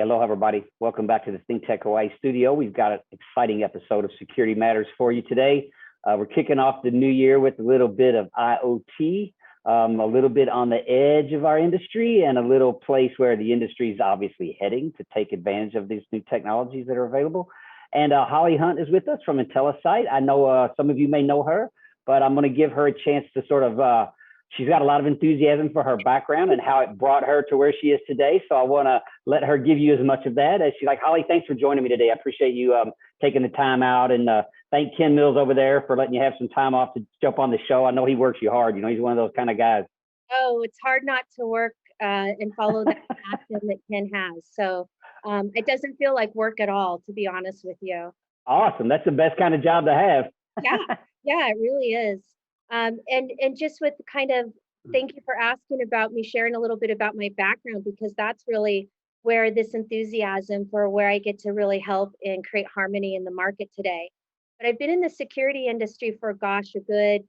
Hello, everybody. Welcome back to the ThinkTech Hawaii studio. We've got an exciting episode of Security Matters for you today. We're kicking off the new year with a little bit of IoT, a little bit on the edge of our industry, and a little place where the industry is obviously heading to take advantage of these new technologies that are available. And Holly Hunt is with us from IntelliSite. I know some of you may know her, but I'm going to give her a chance to sort of she's got a lot of enthusiasm for her background and how it brought her to where she is today. So I want to let her give you as much of that as she's like. Holly, thanks for joining me today. I appreciate you taking the time out, and thank Ken Mills over there for letting you have some time off to jump on the show. I know he works you hard. You know, he's one of those kind of guys. Oh, it's hard not to work and follow that passion that Ken has. So it doesn't feel like work at all, to be honest with you. Awesome. That's the best kind of job to have. Yeah, it really is. And just with kind of, thank you for asking about me sharing a little bit about my background, because that's really where this enthusiasm for where I get to really help and create harmony in the market today. But I've been in the security industry for, gosh, a good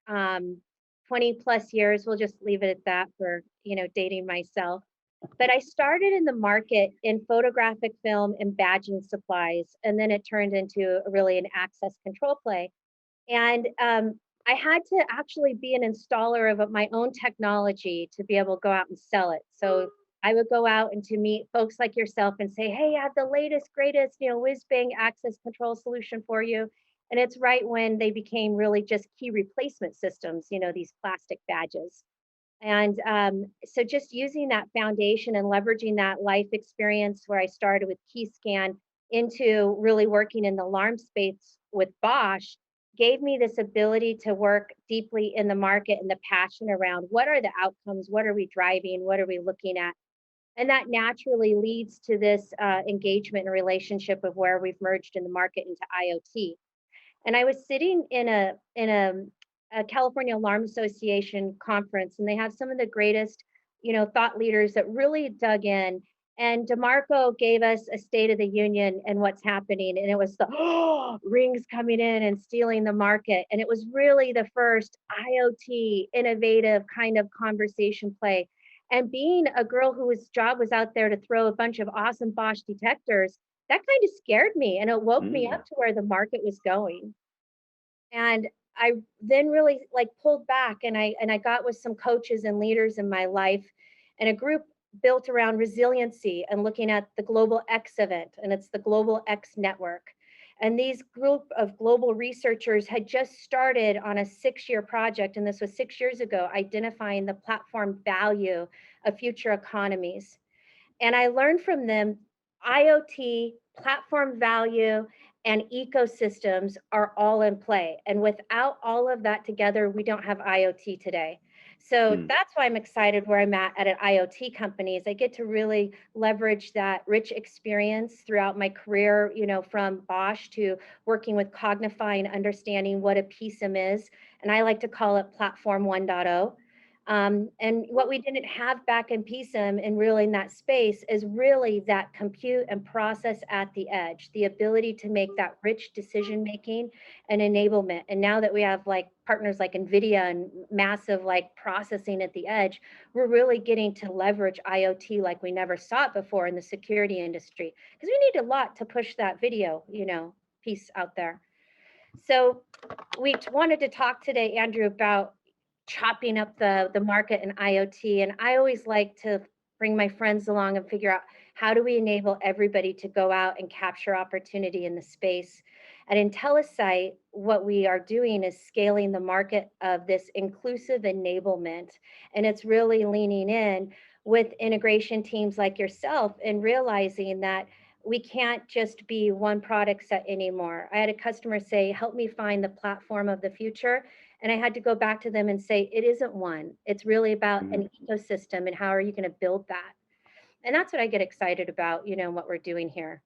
20 plus years. We'll just leave it at that for, dating myself. But I started in the market in photographic film and badging supplies, and then it turned into really an access control play. And I had to actually be an installer of my own technology to be able to go out and sell it. So I would go out and to meet folks like yourself and say, hey, I have the latest, greatest, whiz bang access control solution for you. And it's right when they became really just key replacement systems, these plastic badges. And so just using that foundation and leveraging that life experience where I started with Keyscan into really working in the alarm space with Bosch gave me this ability to work deeply in the market and the passion around what are the outcomes, what are we driving, what are we looking at. And that naturally leads to this engagement and relationship of where we've merged in the market into IoT. And I was sitting in a California Alarm Association conference, and they have some of the greatest, thought leaders that really dug in. And DeMarco gave us a State of the Union and what's happening. And it was the rings coming in and stealing the market. And it was really the first IoT innovative kind of conversation play. And being a girl whose job was out there to throw a bunch of awesome Bosch detectors, that kind of scared me, and it woke me up to where the market was going. And I then really pulled back, and I got with some coaches and leaders in my life, and a group built around resiliency and looking at the Global X event, and it's the Global X Network. And these group of global researchers had just started on a 6-year project, and this was 6 years ago, identifying the platform value of future economies. And I learned from them IoT, platform value, and ecosystems are all in play. And without all of that together, we don't have IoT today. So that's why I'm excited where I'm at an IoT company is I get to really leverage that rich experience throughout my career, from Bosch to working with Cognify and understanding what a PSIM is. And I like to call it Platform 1.0. And what we didn't have back in PSIM and really in that space is really that compute and process at the edge, the ability to make that rich decision making and enablement. And now that we have partners like NVIDIA and massive processing at the edge, we're really getting to leverage IoT like we never saw it before in the security industry, because we need a lot to push that video, piece out there. So we wanted to talk today, Andrew, about chopping up the market in IoT. And I always like to bring my friends along and figure out how do we enable everybody to go out and capture opportunity in the space. At IntelliSite, what we are doing is scaling the market of this inclusive enablement. And it's really leaning in with integration teams like yourself and realizing that we can't just be one product set anymore. I had a customer say, help me find the platform of the future. And I had to go back to them and say, it isn't one. It's really about an ecosystem and how are you going to build that? And that's what I get excited about, what we're doing here.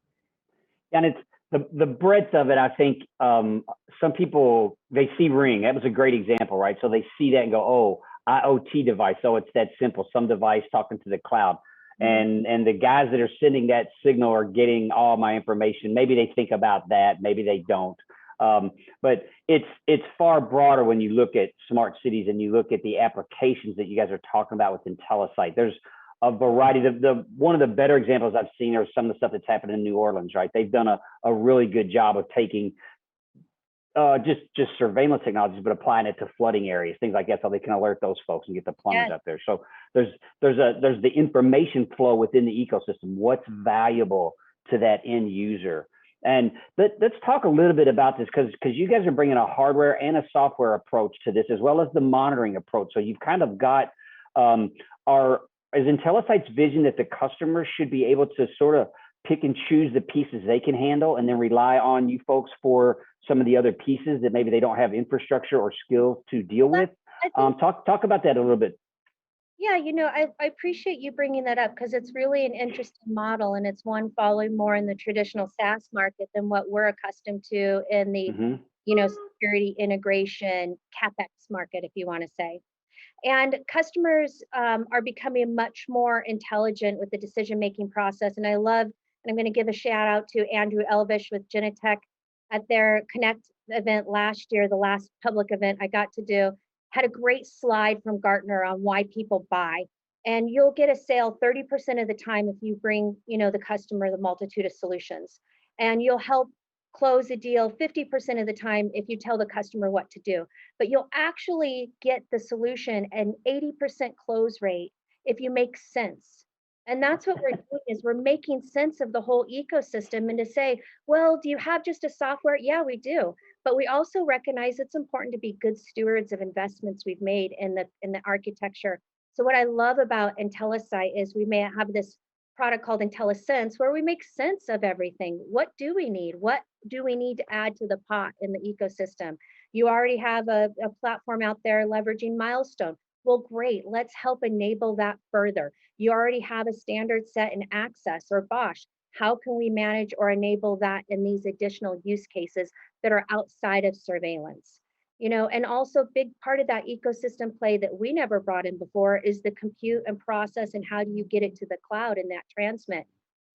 And it's the breadth of it. I think some people, they see Ring. That was a great example, right? So they see that and go, oh, IoT device. So it's that simple, some device talking to the cloud. And the guys that are sending that signal are getting all my information. Maybe they think about that. Maybe they don't. But it's far broader when you look at smart cities and you look at the applications that you guys are talking about with IntelliSite. There's a variety. The one of the better examples I've seen are some of the stuff that's happened in New Orleans, right? They've done a really good job of taking just surveillance technologies, but applying it to flooding areas, things like that, so they can alert those folks and get the plumbers Yes, up there. So there's the information flow within the ecosystem. What's valuable to that end user? And let's talk a little bit about this because you guys are bringing a hardware and a software approach to this, as well as the monitoring approach. So you've kind of got our is IntelliSight's vision that the customer should be able to sort of pick and choose the pieces they can handle and then rely on you folks for some of the other pieces that maybe they don't have infrastructure or skills to deal well, with. I think, Talk about that a little bit. yeah, I appreciate you bringing that up because it's really an interesting model and it's one following more in the traditional SaaS market than what we're accustomed to in the, Mm-hmm. security integration CapEx market, if you want to say. And customers are becoming much more intelligent with the decision-making process. And I love, and I'm going to give a shout out to Andrew Elvish with Genetech at their Connect event last year, the last public event I got to do, had a great slide from Gartner on why people buy. And you'll get a sale 30% of the time if you bring, the customer the multitude of solutions. And you'll help close a deal 50% of the time if you tell the customer what to do, but you'll actually get the solution an 80% close rate if you make sense. And that's what we're doing is we're making sense of the whole ecosystem and to say, well, do you have just a software? Yeah, we do. But we also recognize it's important to be good stewards of investments we've made in the architecture. So what I love about IntelliSight is we may have this product called IntelliSense where we make sense of everything. What do we need? What do we need to add to the pot in the ecosystem? You already have a platform out there leveraging Milestone. Well, great. Let's help enable that further. You already have a standard set in Access or Bosch. How can we manage or enable that in these additional use cases that are outside of surveillance? And also big part of that ecosystem play that we never brought in before is the compute and process and how do you get it to the cloud and that transmit.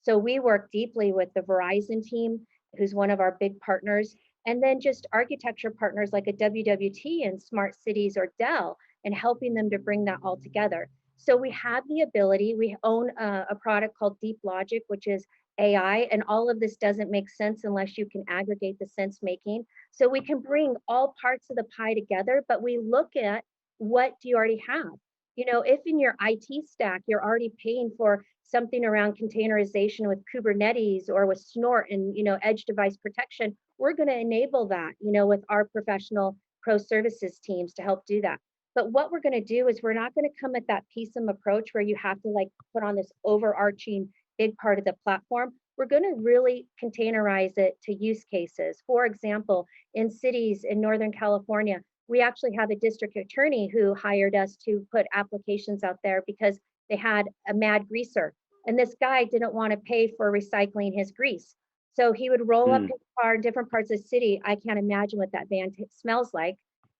So we work deeply with the Verizon team, who's one of our big partners, and then just architecture partners like a WWT and Smart Cities or Dell, and helping them to bring that all together. So we have the ability, we own a product called Deep Logic, which is AI, and all of this doesn't make sense unless you can aggregate the sense making. So we can bring all parts of the pie together, but we look at what do you already have? If in your IT stack, you're already paying for something around containerization with Kubernetes or with Snort and, edge device protection, we're going to enable that, with our professional pro services teams to help do that. But what we're going to do is we're not going to come at that PSIM approach where you have to like put on this overarching big part of the platform. We're going to really containerize it to use cases. For example, in cities in Northern California, we actually have a district attorney who hired us to put applications out there because they had a mad greaser. And this guy didn't want to pay for recycling his grease. So he would roll up Mm. his car in different parts of the city. I can't imagine what that van smells like.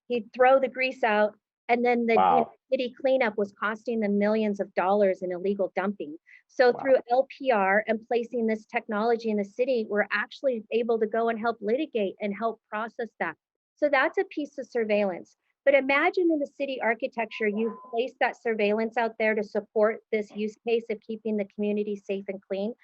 He'd throw the grease out, and then the Wow. city cleanup was costing them millions of dollars in illegal dumping. So Wow. through LPR and placing this technology in the city, we're actually able to go and help litigate and help process that. So that's a piece of surveillance. But imagine in the city architecture, you've placed that surveillance out there to support this use case of keeping the community safe and clean.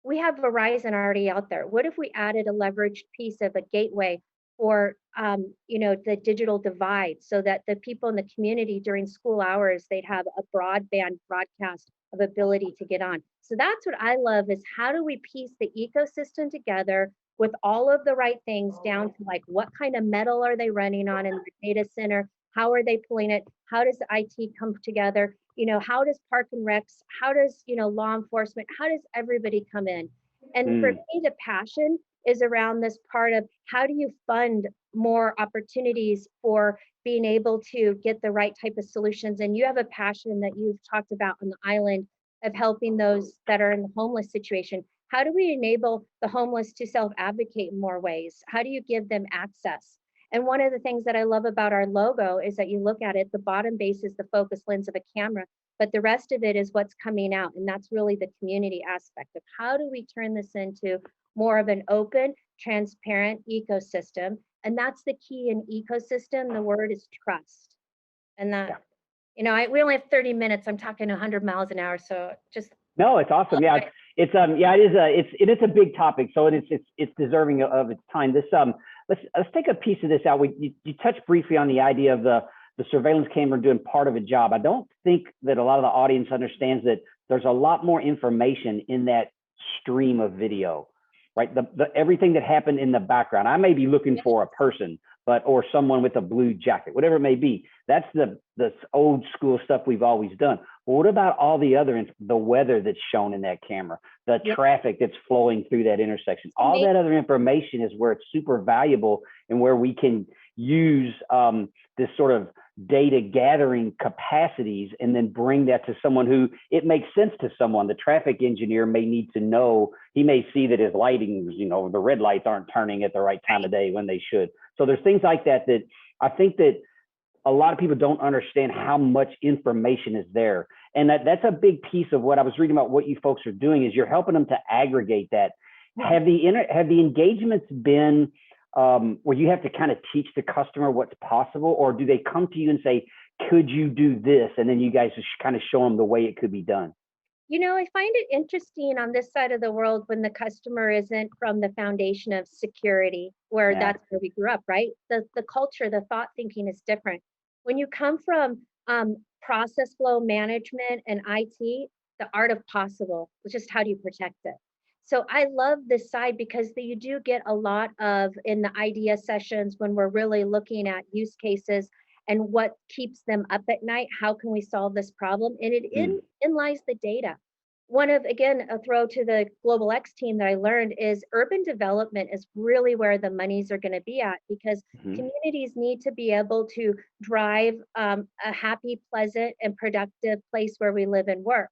We have Verizon already out there. What if we added a leveraged piece of a gateway for the digital divide so that the people in the community during school hours, they'd have a broadband broadcast of ability to get on. So that's what I love is how do we piece the ecosystem together with all of the right things down to like what kind of metal are they running on in the data center? How are they pulling it? How does the IT come together? How does park and recs, how does, law enforcement, how does everybody come in? And for Mm. me, the passion is around this part of how do you fund more opportunities for being able to get the right type of solutions? And you have a passion that you've talked about on the island of helping those that are in the homeless situation. How do we enable the homeless to self-advocate in more ways? How do you give them access? And one of the things that I love about our logo is that you look at it, the bottom base is the focus lens of a camera, but the rest of it is what's coming out. And that's really the community aspect of how do we turn this into more of an open, transparent ecosystem. And that's the key in ecosystem. The word is trust. And that Yeah. We only have 30 minutes. I'm talking 100 miles an hour. So just. No, it's awesome. Yeah, it's a big topic. So it's deserving of its time. Let's take a piece of this out. You touched briefly on the idea of the surveillance camera doing part of a job. I don't think that a lot of the audience understands that there's a lot more information in that stream of video, right? Everything that happened in the background. I may be looking for a person, or someone with a blue jacket, whatever it may be. That's the old school stuff we've always done. But what about all the the weather that's shown in that camera, the traffic that's flowing through that intersection? All that other information is where it's super valuable and where we can use this sort of data gathering capacities and then bring that to someone who it makes sense to someone. The traffic engineer may need to know, he may see that his lighting, the red lights aren't turning at the right time of day when they should. So there's things like that I think that a lot of people don't understand how much information is there. And that's a big piece of what I was reading about what you folks are doing is you're helping them to aggregate that. Have the engagements been where you have to kind of teach the customer what's possible, or do they come to you and say, could you do this? And then you guys just kind of show them the way it could be done. I find it interesting on this side of the world when the customer isn't from the foundation of security, where that's where we grew up, right? The culture, the thought thinking is different. When you come from process flow management and IT, the art of possible, just how do you protect it? So I love this side because you do get a lot of in the idea sessions when we're really looking at use cases and what keeps them up at night. How can we solve this problem? And in lies the data. Again, a throw to the Global X team that I learned is urban development is really where the monies are going to be at, because communities need to be able to drive a happy, pleasant, and productive place where we live and work.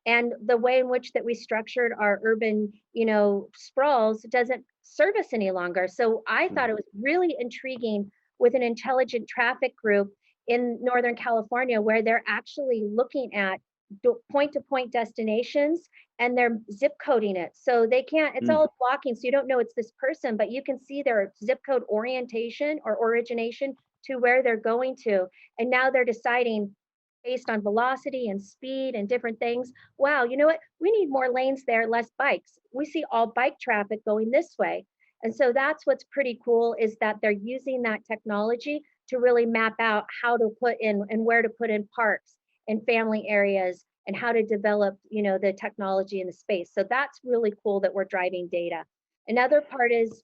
And the way in which that we structured our urban, sprawls doesn't serve us any longer. So I thought it was really intriguing with an intelligent traffic group in Northern California, where they're actually looking at point-to-point destinations and they're zip coding it. So they can't, it's all blocking. So you don't know it's this person, but you can see their zip code orientation or origination to where they're going to. And now they're deciding based on velocity and speed and different things. Wow, you know what? We need more lanes there, less bikes. We see all bike traffic going this way. And so that's what's pretty cool is that they're using that technology to really map out how to put in and where to put in parks and family areas and how to develop, the technology in the space. So that's really cool that we're driving data. Another part is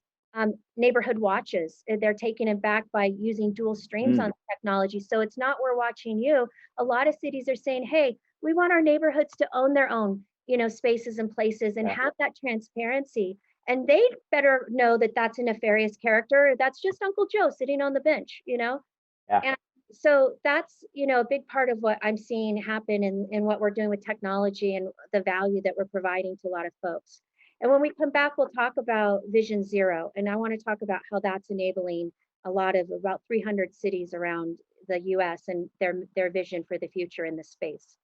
neighborhood watches. They're taking it back by using dual streams on technology. So it's not we're watching you. A lot of cities are saying, hey, we want our neighborhoods to own their own, spaces and places and have that transparency. And they better know that that's a nefarious character. That's just Uncle Joe sitting on the bench, Yeah. And so that's, a big part of what I'm seeing happen in what we're doing with technology and the value that we're providing to a lot of folks. And when we come back, we'll talk about Vision Zero. And I want to talk about how that's enabling about 300 cities around the US and their vision for the future in this space.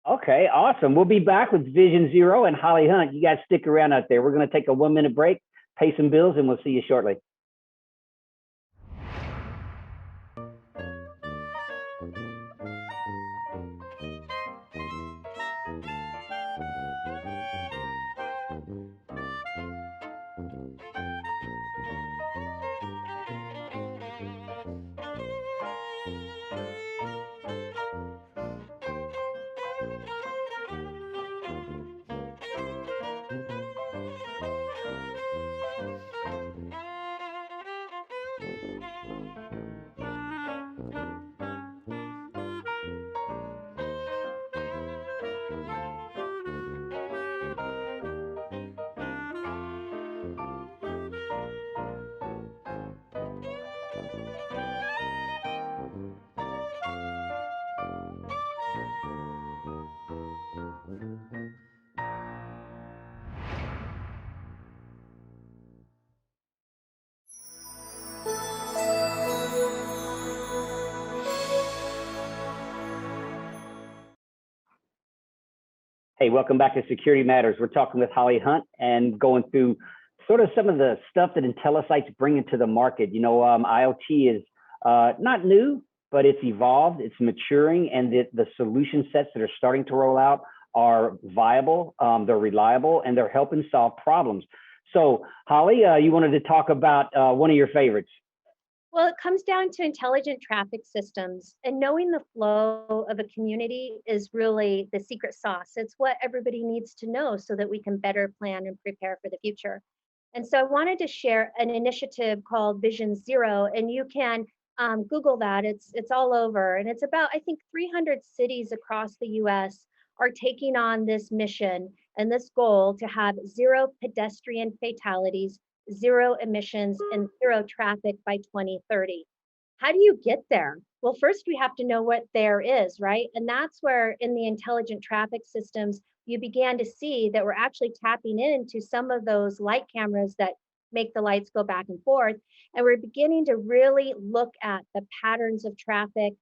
Okay, awesome. We'll be back with Vision Zero and Holly Hunt. You guys stick around out there. We're going to take a 1-minute break, pay some bills, and we'll see you shortly. Hey, welcome back to Security Matters. We're talking with Holly Hunt and going through sort of some of the stuff that IntelliSight's bringing to the market. IoT is not new, but it's evolved, it's maturing, and the solution sets that are starting to roll out are viable, they're reliable, and they're helping solve problems. So, Holly, you wanted to talk about one of your favorites. Well, it comes down to intelligent traffic systems, and knowing the flow of a community is really the secret sauce. It's what everybody needs to know so that we can better plan and prepare for the future. And so I wanted to share an initiative called Vision Zero, and you can Google that. It's all over, and it's about, I think, 300 cities across the U.S. are taking on this mission and this goal to have zero pedestrian fatalities, zero emissions, and zero traffic by 2030. How do you get there? Well, first we have to know what there is, right? And that's where in the intelligent traffic systems, you began to see that we're actually tapping into some of those light cameras that make the lights go back and forth. And we're beginning to really look at the patterns of traffic.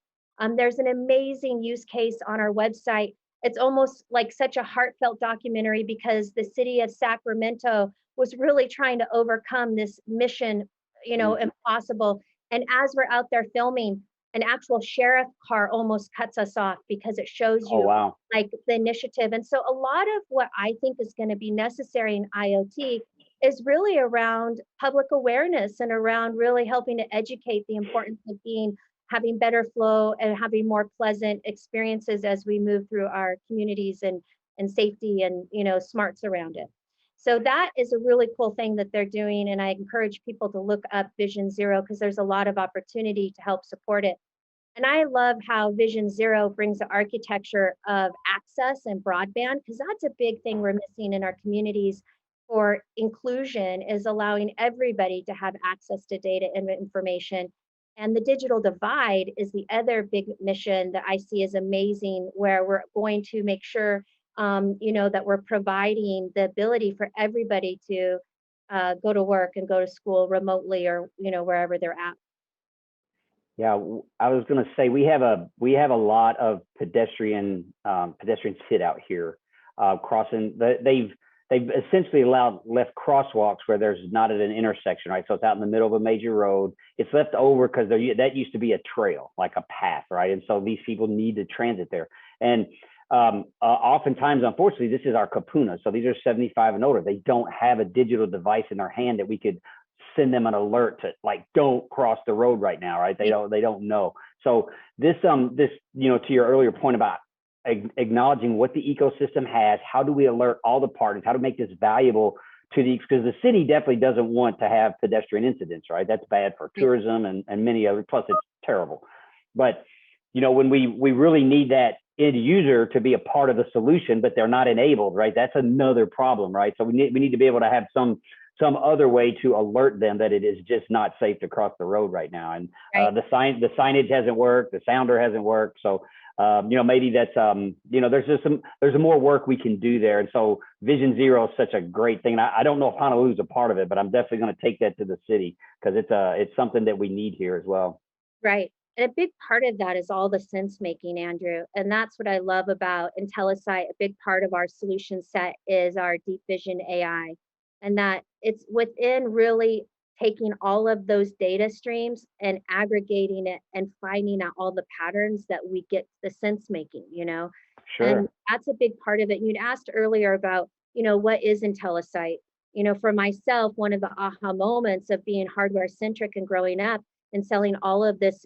There's an amazing use case on our website. It's almost like such a heartfelt documentary because the city of Sacramento was really trying to overcome this mission, impossible. And as we're out there filming, an actual sheriff car almost cuts us off because it shows Oh, you wow. like the initiative. And so a lot of what I think is going to be necessary in IoT is really around public awareness and around really helping to educate the importance of having better flow and having more pleasant experiences as we move through our communities and safety and smarts around it. So that is a really cool thing that they're doing, and I encourage people to look up Vision Zero because there's a lot of opportunity to help support it. And I love how Vision Zero brings the architecture of access and broadband, because that's a big thing we're missing in our communities for inclusion, is allowing everybody to have access to data and information. And the digital divide is the other big mission that I see as amazing, where we're going to make sure, that we're providing the ability for everybody to go to work and go to school remotely or, wherever they're at. Yeah, I was going to say we have a lot of pedestrians sit out here crossing. They've essentially left crosswalks where there's not at an intersection, right? So it's out in the middle of a major road. It's left over because that used to be a trail, like a path, right? And so these people need to transit there. And oftentimes, unfortunately, this is our kapuna. So these are 75 and older. They don't have a digital device in their hand that we could send them an alert to, like, don't cross the road right now, right? They don't know. So this to your earlier point about acknowledging what the ecosystem has, how do we alert all the parties, how to make this valuable to because the city definitely doesn't want to have pedestrian incidents, right? That's bad for tourism and many other, plus it's terrible. But when we really need that end user to be a part of the solution, but they're not enabled, right? That's another problem, right? So we need to be able to have some other way to alert them that it is just not safe to cross the road right now. And Right. the signage hasn't worked, the sounder hasn't worked. So maybe that's there's more work we can do there. And so Vision Zero is such a great thing. And I don't know if Honolulu's a part of it, but I'm definitely going to take that to the city because it's something that we need here as well. Right. And a big part of that is all the sense making, Andrew. And that's what I love about IntelliSight. A big part of our solution set is our deep vision AI. And that it's within really taking all of those data streams and aggregating it and finding out all the patterns that we get the sense making. And Sure. that's a big part of it. You'd asked earlier about, what is IntelliSight? For myself, one of the aha moments of being hardware centric and growing up and selling all of this,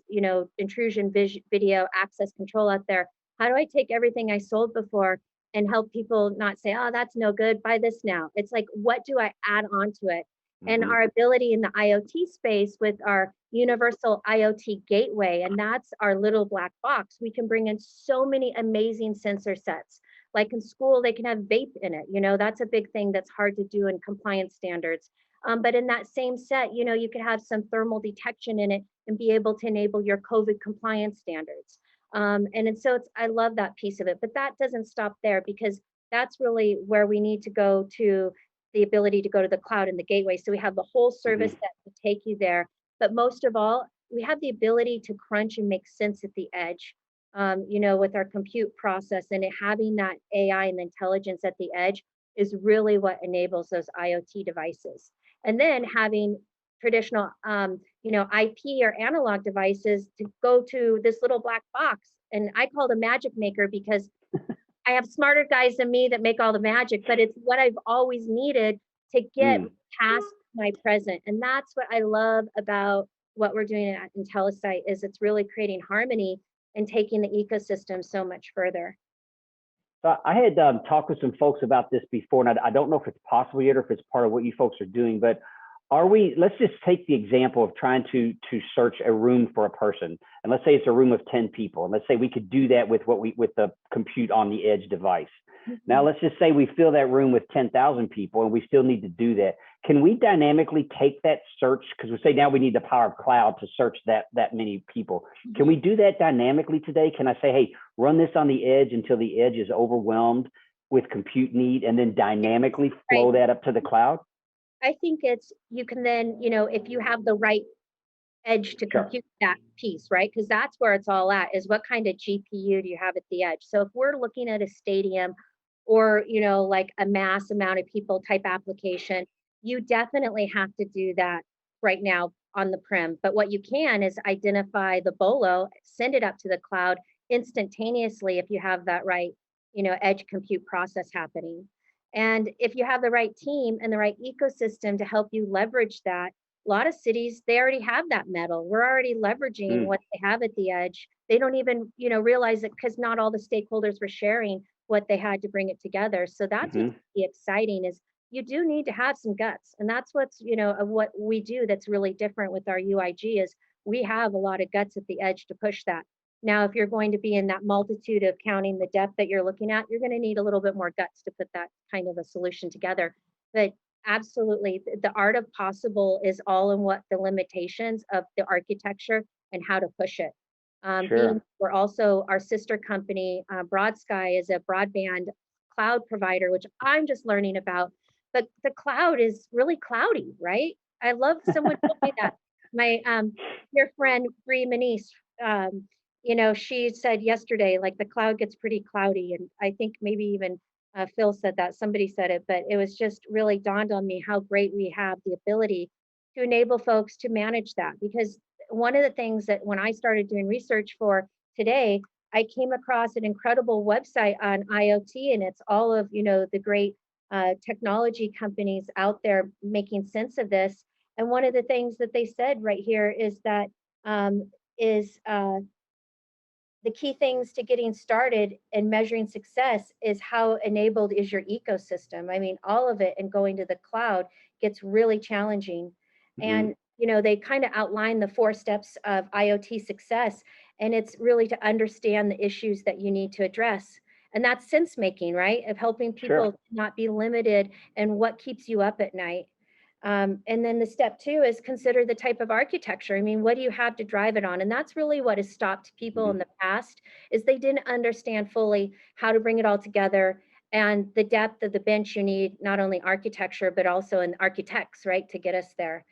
intrusion video access control out there. How do I take everything I sold before and help people not say, oh, that's no good, buy this now? It's like, what do I add on to it? And Mm-hmm. our ability in the IoT space with our universal IoT gateway, and that's our little black box, we can bring in so many amazing sensor sets. Like in school, they can have vape in it. That's a big thing that's hard to do in compliance standards. But in that same set, you could have some thermal detection in it and be able to enable your COVID compliance standards. And so I love that piece of it, but that doesn't stop there because that's really where we need to go to the ability to go to the cloud and the gateway. So we have the whole service Mm-hmm. set to take you there. But most of all, we have the ability to crunch and make sense at the edge, with our compute process and having that AI and intelligence at the edge is really what enables those IoT devices. And then having traditional, IP or analog devices to go to this little black box. And I call it a magic maker because I have smarter guys than me that make all the magic, but it's what I've always needed to get Mm. past my present. And that's what I love about what we're doing at IntelliSite is it's really creating harmony and taking the ecosystem so much further. So I had talked with some folks about this before, and I don't know if it's possible yet or if it's part of what you folks are doing, but are we, let's just take the example of trying to search a room for a person. And let's say it's a room of 10 people. And let's say we could do that with with the compute on the edge device. Now, let's just say we fill that room with 10,000 people and we still need to do that. Can we dynamically take that search? Because we say now we need the power of cloud to search that many people. Can we do that dynamically today? Can I say, hey, run this on the edge until the edge is overwhelmed with compute need and then dynamically flow that up to the cloud? I think you can then, if you have the right edge to Sure. compute that piece, right? Because that's where it's all at is what kind of GPU do you have at the edge? So if we're looking at a stadium or, like a mass amount of people type application, you definitely have to do that right now on the prem. But what you can is identify the BOLO, send it up to the cloud instantaneously if you have that right, edge compute process happening. And if you have the right team and the right ecosystem to help you leverage that, a lot of cities, they already have that metal. We're already leveraging Mm. what they have at the edge. They don't even, realize it because not all the stakeholders were sharing what they had to bring it together. So that's what's Mm-hmm. really exciting is you do need to have some guts. And that's what's, of what we do that's really different with our UIG is we have a lot of guts at the edge to push that. Now, if you're going to be in that multitude of counting the depth that you're looking at, you're going to need a little bit more guts to put that kind of a solution together. But absolutely, the art of possible is all in what the limitations of the architecture and how to push it. Sure. We're also our sister company, BroadSky, is a broadband cloud provider, which I'm just learning about. But the cloud is really cloudy, right? I love someone told me that. My dear friend Bree Manise, she said yesterday, like the cloud gets pretty cloudy, and I think maybe even Phil said that, somebody said it, but it was just really dawned on me how great we have the ability to enable folks to manage that. Because one of the things that when I started doing research for today, I came across an incredible website on IoT, and it's all of the great technology companies out there making sense of this. And one of the things that they said right here is that is the key things to getting started and measuring success is how enabled is your ecosystem. I mean, all of it and going to the cloud gets really challenging. Mm-hmm. And, they kind of outline the 4 steps of IoT success. And it's really to understand the issues that you need to address. And that's sense making, right? Of helping people Sure. not be limited and what keeps you up at night. And then the step 2 is consider the type of architecture. I mean, what do you have to drive it on? And that's really what has stopped people Mm-hmm. in the past is they didn't understand fully how to bring it all together and the depth of the bench you need, not only architecture, but also in architects, right, to get us there.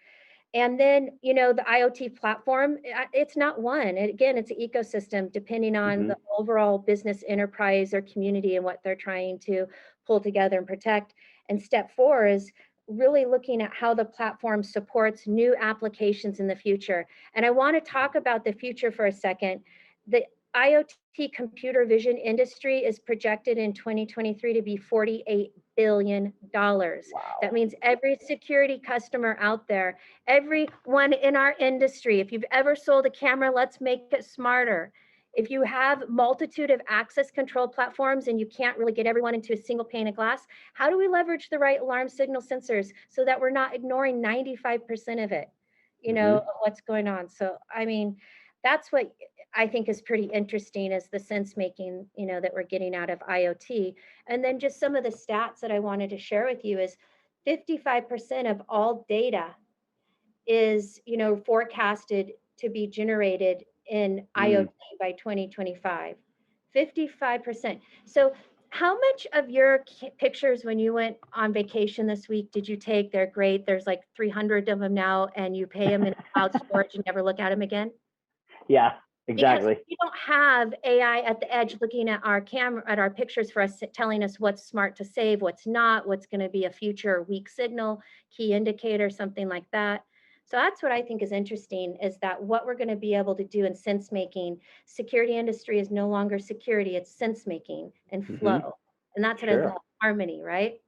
And then, the IoT platform, it's not one. Again, it's an ecosystem depending on Mm-hmm. the overall business enterprise or community and what they're trying to pull together and protect. And step 4 is really looking at how the platform supports new applications in the future. And I want to talk about the future for a second. The IoT computer vision industry is projected in 2023 to be $48 billion. That Wow. means every security customer out there, everyone in our industry, if you've ever sold a camera, let's make it smarter. If you have multitude of access control platforms and you can't really get everyone into a single pane of glass, how do we leverage the right alarm signal sensors so that we're not ignoring 95% of it, Mm-hmm. of what's going on? So, I mean, that's what I think is pretty interesting is the sense making, that we're getting out of IoT. And then just some of the stats that I wanted to share with you is 55% of all data is, forecasted to be generated in IoT Mm. by 2025. 55%. So how much of your pictures when you went on vacation this week did you take? They're great. There's like 300 of them now, and you pay them in cloud storage and never look at them again? Yeah, Because exactly. we don't have AI at the edge looking at our camera, at our pictures for us, telling us what's smart to save, what's not, what's going to be a future weak signal, key indicator, something like that. So that's what I think is interesting is that what we're going to be able to do in sense making, security industry is no longer security, it's sense making and Hmm. flow. And that's what I Sure. love, harmony, right?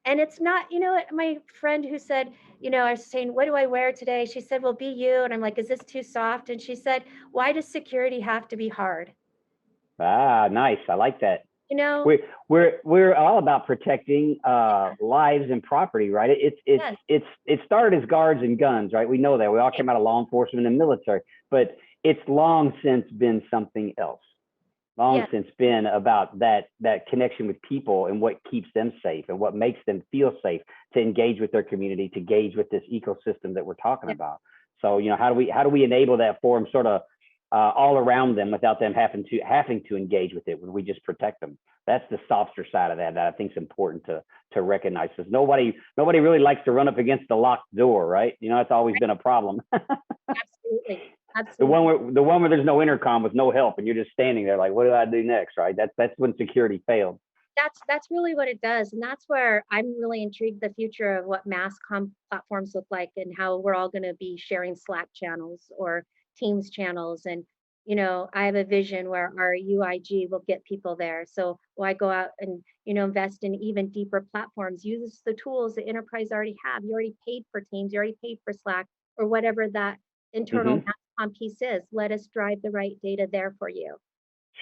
And it's not, my friend who said, I was saying, what do I wear today? She said, well, be you. And I'm like, is this too soft? And she said, why does security have to be hard? Ah, nice. I like that. You know, We're all about protecting yeah, lives and property, right? yes, It started as guards and guns, right? We know that. We all right, came out of law enforcement and military, but it's long since been something else. Long yeah, since been about that connection with people and what keeps them safe and what makes them feel safe to engage with their community, to engage with this ecosystem that we're talking yeah. about. So, how do we enable that for them sort of all around them without them having to engage with it when we just protect them? That's the softer side of that I think is important to recognize, because nobody really likes to run up against the locked door, right? That's always been a problem. Absolutely. The one Absolutely. where the one where there's no intercom with no help and you're just standing there like, what do I do next? Right. That's when security failed. That's really what it does. And that's where I'm really intrigued the future of what mass platforms look like and how we're all going to be sharing Slack channels or Teams channels. And, I have a vision where our UIG will get people there. So why go out and, invest in even deeper platforms, use the tools the enterprise already have. You already paid for Teams, you already paid for Slack or whatever that internal Mm-hmm. mass comm piece is. Let us drive the right data there for you.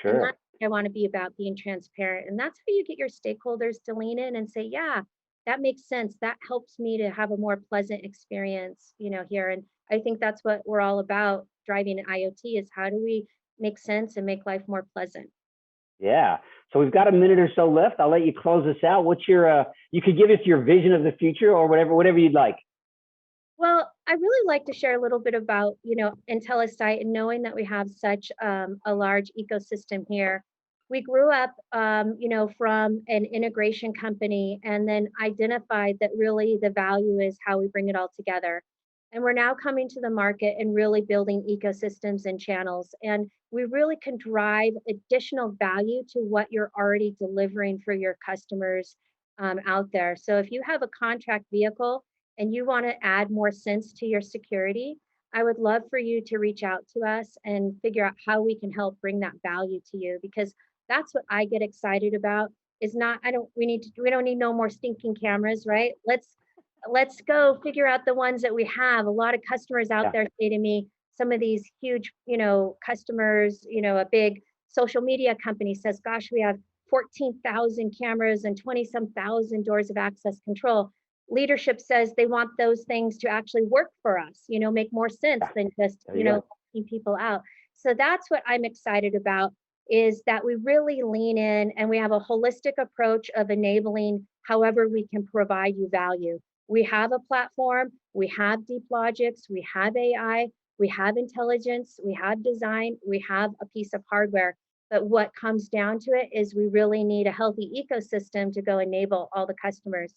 And Sure. that's what I want to be about, being transparent. And that's how you get your stakeholders to lean in and say, yeah, that makes sense. That helps me to have a more pleasant experience, here. And I think that's what we're all about driving IoT is how do we make sense and make life more pleasant? Yeah. So we've got a minute or so left. I'll let you close us out. What's your you could give us your vision of the future or whatever you'd like. Well, I really like to share a little bit about, IntelliSite and knowing that we have such a large ecosystem here. We grew up, from an integration company and then identified that really the value is how we bring it all together. And we're now coming to the market and really building ecosystems and channels. And we really can drive additional value to what you're already delivering for your customers out there. So if you have a contract vehicle, and you want to add more sense to your security, I would love for you to reach out to us and figure out how we can help bring that value to you because that's what I get excited about is not we don't need no more stinking cameras, right? Let's go figure out the ones that we have. A lot of customers out Yeah. there say to me, some of these huge, customers, a big social media company says, gosh, we have 14,000 cameras and 20 some thousand doors of access control. Leadership says they want those things to actually work for us, make more sense Yeah. than just, There you go. keeping people out. So that's what I'm excited about is that we really lean in and we have a holistic approach of enabling however we can provide you value. We have a platform, we have deep logics, we have AI, we have intelligence, we have design, we have a piece of hardware. But what comes down to it is we really need a healthy ecosystem to go enable all the customers.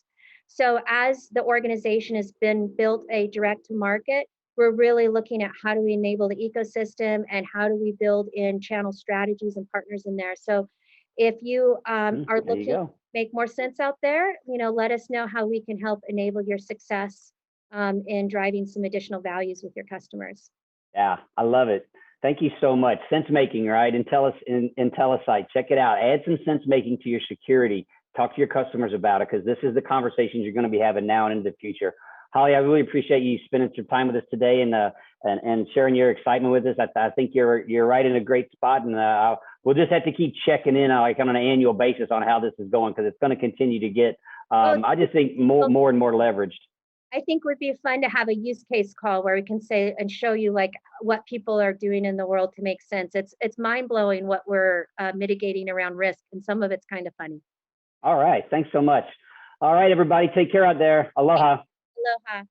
So as the organization has been built a direct to market, we're really looking at how do we enable the ecosystem and how do we build in channel strategies and partners in there. So if you are There you looking to go. make more sense out there, let us know how we can help enable your success in driving some additional values with your customers. Yeah, I love it. Thank you so much. Sense making, right? IntelliSite. Check it out. Add some sense making to your security. Talk to your customers about it because this is the conversations you're going to be having now and into the future. Holly, I really appreciate you spending some time with us today and sharing your excitement with us. I think you're right in a great spot, and we'll just have to keep checking in like on an annual basis on how this is going because it's going to continue to get. Well, I just think more and more leveraged. I think it would be fun to have a use case call where we can say and show you like what people are doing in the world to make sense. It's mind blowing what we're mitigating around risk, and some of it's kind of funny. All right. Thanks so much. All right, everybody. Take care out there. Aloha. Aloha.